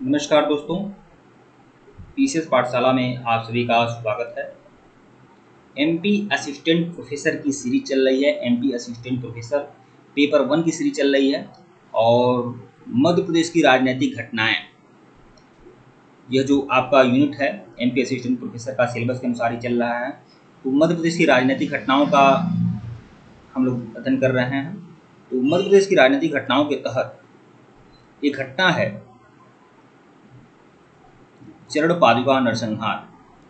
नमस्कार दोस्तों, पीसीएस पाठशाला में आप सभी का स्वागत है। एमपी असिस्टेंट प्रोफेसर की सीरीज चल रही है। एमपी असिस्टेंट प्रोफेसर पेपर 1 की सीरीज चल रही है और मध्य प्रदेश की राजनीतिक घटनाएं, यह जो आपका यूनिट है एमपी असिस्टेंट प्रोफेसर का सिलेबस के अनुसार ही चल रहा है। तो मध्य प्रदेश की राजनीतिक घटनाओं का हम लोग अध्ययन कर रहे हैं। तो मध्य प्रदेश की राजनीतिक घटनाओं के तहत एक घटना है चरण पादुका नरसंहार।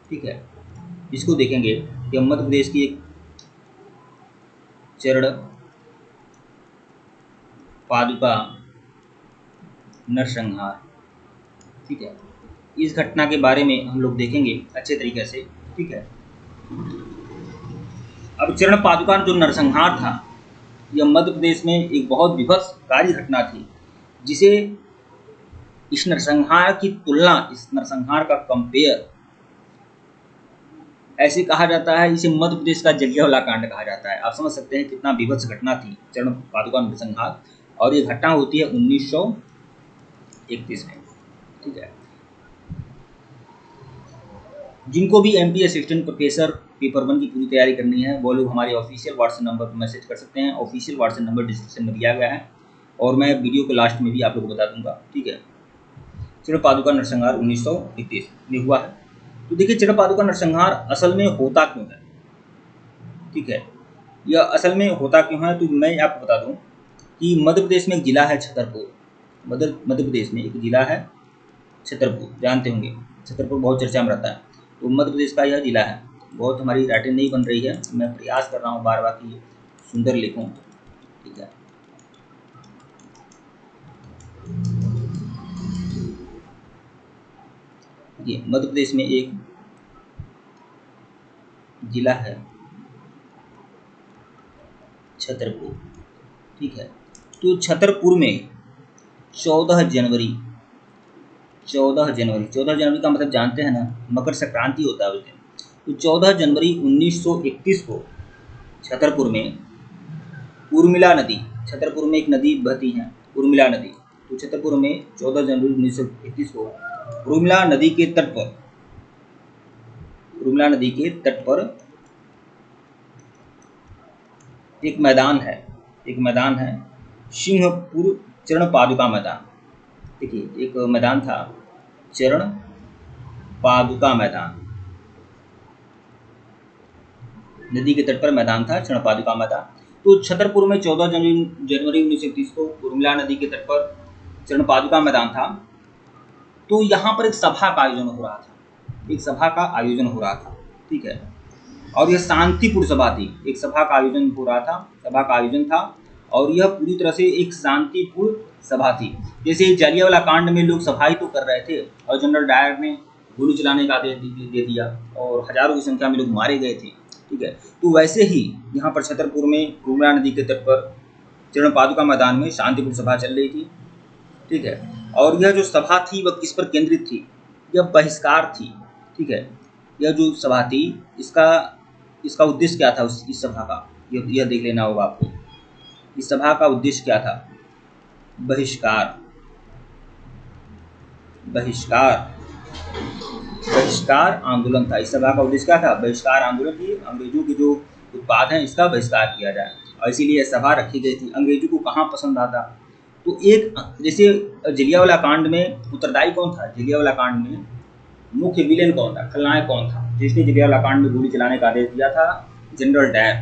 ठीक है, इसको देखेंगे कि मध्य प्रदेश की एक चरण पादुका नरसंहार। ठीक है, इस घटना के बारे में हम लोग देखेंगे अच्छे तरीके से। ठीक है, अब चरण पादुका जो नरसंहार था, यह मध्य प्रदेश में एक बहुत विभत्सकारी घटना थी, जिसे इस नरसंहार की तुलना, इस नरसंहार का कंपेयर ऐसे कहा जाता है, इसे मध्य प्रदेश का जलियांवाला कांड कहा जाता है। आप समझ सकते हैं कितना विभत्स घटना थी चरण पादुका नरसंहार। और ये घटना होती है 1931 में। ठीक है, जिनको भी एमपी असिस्टेंट प्रोफेसर पेपर 1 की पूरी तैयारी करनी है वो लोग हमारे ऑफिशियल व्हाट्सएप नंबर पर मैसेज कर सकते हैं। ऑफिशियल व्हाट्सएप नंबर डिस्क्रिप्शन में दिया गया है और मैं वीडियो के लास्ट में भी आप लोगों को बता दूंगा। ठीक है, चरण पादुका नरसंहार 1931 में हुआ है। तो देखिए, चरण पादुका नरसंहार असल में होता क्यों है। ठीक है, यह असल में होता क्यों है, तो मैं आपको बता दूं कि मध्य प्रदेश में एक जिला है छतरपुर। मध्य प्रदेश में एक जिला है छतरपुर, जानते होंगे, छतरपुर बहुत चर्चा में रहता है। तो मध्य प्रदेश का यह जिला है। बहुत हमारी राइटिंग नहीं बन रही है, मैं प्रयास कर रहा हूँ बार बार कि सुंदर लिखूँ। ठीक है, ये मध्य प्रदेश में एक जिला है छतरपुर। ठीक है, तो छतरपुर में 14 जनवरी का मतलब जानते हैं ना, मकर संक्रांति होता है उस दिन। तो 14 जनवरी 1931 को छतरपुर में उर्मिला नदी, छतरपुर में एक नदी बहती है उर्मिला नदी। तो छतरपुर में 14 जनवरी 1931 को उर्मिला नदी के तट पर, उर्मिला नदी के तट पर एक मैदान है सिंहपुर चरण पादुका मैदान। देखिए, एक मैदान था चरण पादुका मैदान, नदी के तट पर मैदान था चरण पादुका मैदान। तो छतरपुर में 14 जनवरी 1931 को उर्मिला नदी के तट पर चरण पादुका मैदान था। तो यहाँ पर एक सभा का आयोजन हो रहा था। ठीक है, और यह शांतिपूर्ण सभा थी। एक सभा का आयोजन था और यह पूरी तरह से एक शांतिपूर्ण सभा थी। जैसे जालियांवाला कांड में लोग सभाई तो कर रहे थे और जनरल डायर ने गोली चलाने का आदेश दे दिया और हजारों की संख्या में लोग मारे गए थे। ठीक है, तो वैसे ही यहाँ पर छतरपुर में उर्मिला नदी के तट पर चरण पादुका मैदान में शांतिपूर्ण सभा चल रही थी। ठीक है, और यह जो सभा थी वह किस पर केंद्रित थी, यह बहिष्कार थी। ठीक है, यह जो सभा थी इसका उद्देश्य क्या था, इस सभा का यह देख लेना होगा आपको। इस सभा का उद्देश्य क्या था, बहिष्कार आंदोलन था। इस सभा का उद्देश्य क्या था, बहिष्कार आंदोलन की, अंग्रेजों के जो उत्पाद हैं इसका बहिष्कार किया जाए। और इसीलिए सभा रखी गई थी। अंग्रेजों को कहाँ पसंद आता, तो एक जैसे जलियांवाला कांड में उत्तरदायी कौन था, जलियांवाला कांड में मुख्य विलेन कौन था, खलनायक कौन था, जिसने जलियांवाला कांड में गोली चलाने का आदेश दिया था, जनरल डायर।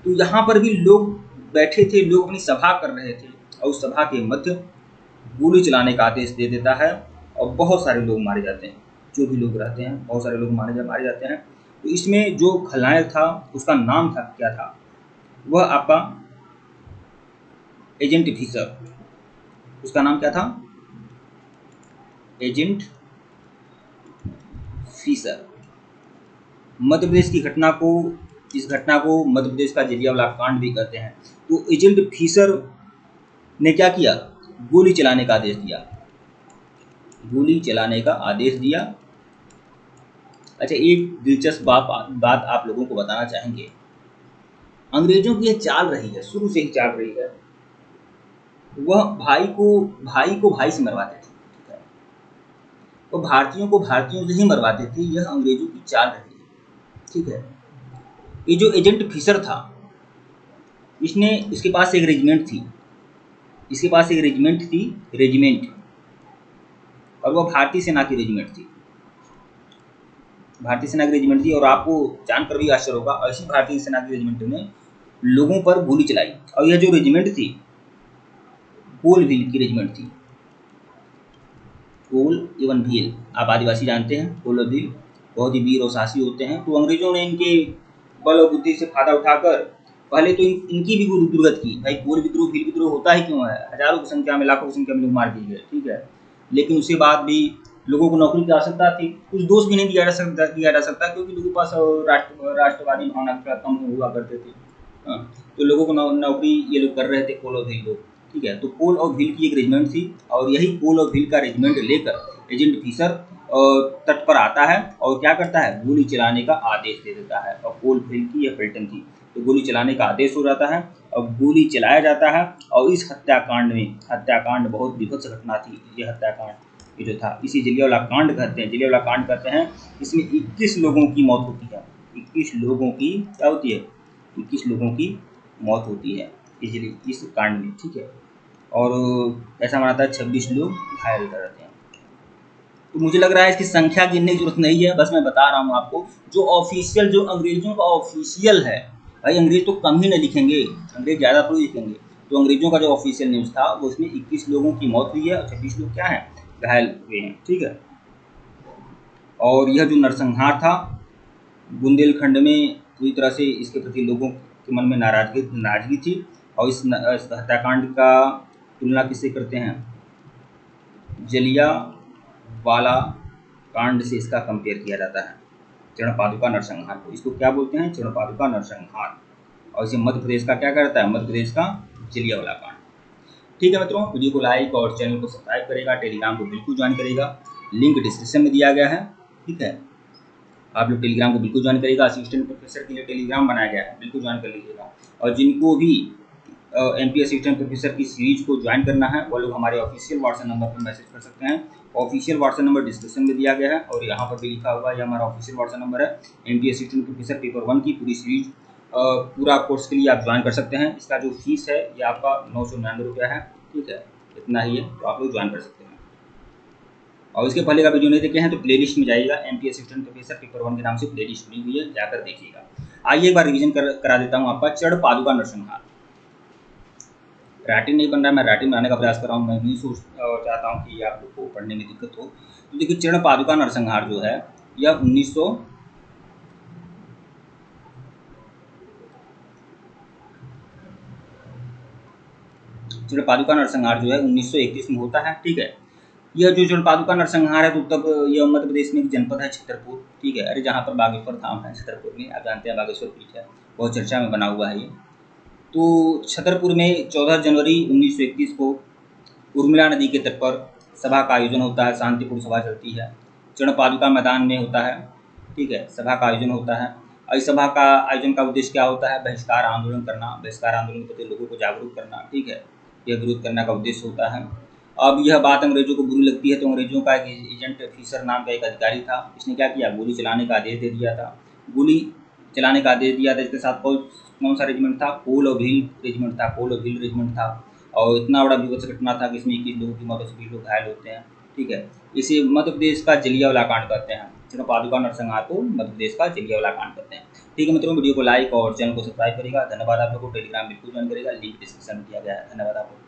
तो यहाँ पर भी लोग बैठे थे, लोग अपनी सभा कर रहे थे और उस सभा के मध्य गोली चलाने का आदेश दे देता है और बहुत सारे लोग मारे जाते हैं। जो भी लोग रहते हैं बहुत सारे लोग मारे जाते हैं। तो इसमें जो खलनायक था उसका नाम था, क्या था, वह आपका एजेंट फिशर। उसका नाम क्या था, एजेंट फिशर। मध्य प्रदेश की घटना को, इस घटना को मध्य प्रदेश का जलियांवाला कांड भी कहते हैं। तो एजेंट फिशर ने क्या किया, गोली चलाने का आदेश दिया। अच्छा, एक दिलचस्प बात आप लोगों को बताना चाहेंगे। अंग्रेजों की यह चाल रही है, शुरू से ही चाल रही है, वह भाई को भाई से मरवाते थे। वो भारतीयों को भारतीयों से ही मरवाते थे, यह अंग्रेजों की चाल रही। ठीक है, ये जो एजेंट फिशर था, इसके पास एक रेजिमेंट थी, रेजिमेंट, और वह भारतीय सेना की रेजिमेंट थी, और आपको जानकर भी आश्चर्य होगा, ऐसी भारतीय सेना की रेजिमेंट ने लोगों पर गोली चलाई। और यह जो रेजिमेंट थी कोलभील की रेजिमेंट थी। कोल एवं भील, आप आदिवासी जानते हैं, कोल और भील बहुत ही वीर और साहसी होते हैं। तो अंग्रेजों ने इनके बल और बुद्धि से फायदा उठाकर पहले तो इनकी भी दुर्गत की। भाई कोल विद्रोह भील विद्रोह होता ही क्यों है, हजारों की संख्या में, लाखों की संख्या में लोग मार दिए गए। ठीक है, लेकिन उसके बाद भी लोगों को नौकरी की आवश्यकता थी, कुछ दोष भी नहीं दिया जा सकता क्योंकि लोगों के पास राष्ट्रवादी भावना कम हुआ करते थे। हाँ, तो लोगों को नौकरी ये लोग कर रहे थे, कोल और भील लोग। ठीक है, तो कोल और भील की एक रेजिमेंट थी, और यही कोल और भील का रेजिमेंट लेकर एजेंट फिशर तट पर आता है और क्या करता है, गोली चलाने का आदेश दे देता है। और कोल भील की यह पलटन थी, तो गोली चलाने का आदेश हो जाता है और गोली चलाया जाता है। और इस हत्याकांड बहुत विभत्स घटना थी। ये हत्याकांड ये जो था, इसी जलियांवाला कांड कहते हैं। इसमें 21 लोगों की मौत होती है। 21 लोगों की क्या होती है, 21 लोगों की मौत होती है इस कांड में। ठीक है, और ऐसा माना था 26 लोग घायल कर रहते हैं। तो मुझे लग रहा है इसकी संख्या गिनने की जरूरत नहीं है, बस मैं बता रहा हूँ आपको जो ऑफिशियल, जो अंग्रेजों का ऑफिशियल है। भाई अंग्रेज तो कम ही न लिखेंगे, अंग्रेज ज़्यादा थोड़ी लिखेंगे। तो अंग्रेजों का जो ऑफिशियल न्यूज़ था वो उसमें 21 लोगों की मौत हुई है और 26 लोग क्या हैं, घायल हुए हैं। ठीक है, और यह जो नरसंहार था बुंदेलखंड में, पूरी तरह से इसके प्रति लोगों के मन में नाराजगी थी। और इस हत्याकांड का तुलना किससे करते हैं, जलियांवाला कांड से इसका कंपेयर किया जाता है, चरणपादुका नरसंहार को। इसको क्या बोलते हैं, चरणपादुका नरसंहार। और इसे मध्य प्रदेश का क्या करता है, मध्य प्रदेश का जलियांवाला कांड। ठीक है मित्रों, वीडियो को लाइक और चैनल को सब्सक्राइब करेगा, टेलीग्राम को बिल्कुल ज्वाइन करेगा, लिंक डिस्क्रिप्शन में दिया गया है। ठीक है, आप लोग टेलीग्राम को बिल्कुल ज्वाइन करेगा, असिस्टेंट प्रोफेसर के लिए टेलीग्राम बनाया गया है, बिल्कुल ज्वाइन कर लीजिएगा। और जिनको भी एमपी असिस्टेंट प्रोफेसर की सीरीज को ज्वाइन करना है वो लोग हमारे ऑफिशियल व्हाट्सएप नंबर पर मैसेज कर सकते हैं। ऑफिशियल व्हाट्सएप नंबर डिस्क्रिप्शन में दिया गया है और यहाँ पर भी लिखा हुआ है, हमारा ऑफिशियल व्हाट्सएप नंबर है। एमपी असिस्टेंट प्रोफेसर पेपर 1 की पूरी सीरीज, पूरा कोर्स के लिए आप ज्वाइन कर सकते हैं। इसका जो फीस है ये आपका 999 रुपया है। ठीक है, इतना ही है, तो आप लोग ज्वाइन कर सकते हैं। और इसके पहले का वीडियो नहीं देखे हैं तो प्लेलिस्ट में जाइएगा, एमपी असिस्टेंट प्रोफेसर पेपर 1 के नाम से प्लेलिस्ट बनी हुई है, जाकर देखिएगा। आइए एक बार रिवीजन करा देता हूँ आपका चरणपादुका नरसंहार। राइटिंग नहीं बन रहा है, मैं राइटिंग बनाने का प्रयास कर रहा हूँ। मैं नहीं चाहता हूँ कि आप लोग को पढ़ने में दिक्कत हो। तो देखिए चरणपादुका नरसंहार जो है यह 1931 में होता है। ठीक है, यह जो चरणपादुका नरसंहार है तो तब यह मध्य प्रदेश में एक जनपद है छतरपुर। ठीक है, अरे जहाँ पर बागेश्वर धाम है छतरपुर में, आप जानते हैं बागेश्वर पीठ है, बहुत चर्चा में बना हुआ है ये। तो छतरपुर में 14 जनवरी 1931 को उर्मिला नदी के तट पर सभा का आयोजन होता है, शांतिपूर्ण सभा चलती है, चरणपादुका मैदान में होता है। ठीक है, सभा का आयोजन होता है और इस सभा का आयोजन का उद्देश्य क्या होता है, बहिष्कार आंदोलन करना, बहिष्कार आंदोलन के प्रति लोगों को जागरूक करना। ठीक है, यह विरोध करने का उद्देश्य होता है। अब यह बात अंग्रेजों को बुरी लगती है तो अंग्रेजों का एक एजेंट फिशर नाम का एक अधिकारी था, इसने क्या किया, गोली चलाने का आदेश दे दिया था। गोली चलाने का आदेश दिया था, इसके साथ कौन सा रेजिमेंट था, कोल और भील रेजिमेंट था, कोल और भील रेजिमेंट था। और इतना बड़ा विभत्स घटना था कि इसमें 21 लोगों की मौत, 20 लोग घायल होते हैं। ठीक है, इसे मध्य प्रदेश का जलियांवाला कांड कहते हैं, चरणपादुका नरसंहार को मध्य प्रदेश का जलियांवाला कांड कहते हैं। ठीक है मित्रों, वीडियो को लाइक और चैनल को सब्सक्राइब करेगा। धन्यवाद। आप लोगों को टेलीग्राम बिल्कुल ज्वाइन करेगा, लिंक डिस्क्रिप्शन में दिया गया है। धन्यवाद आप लोग।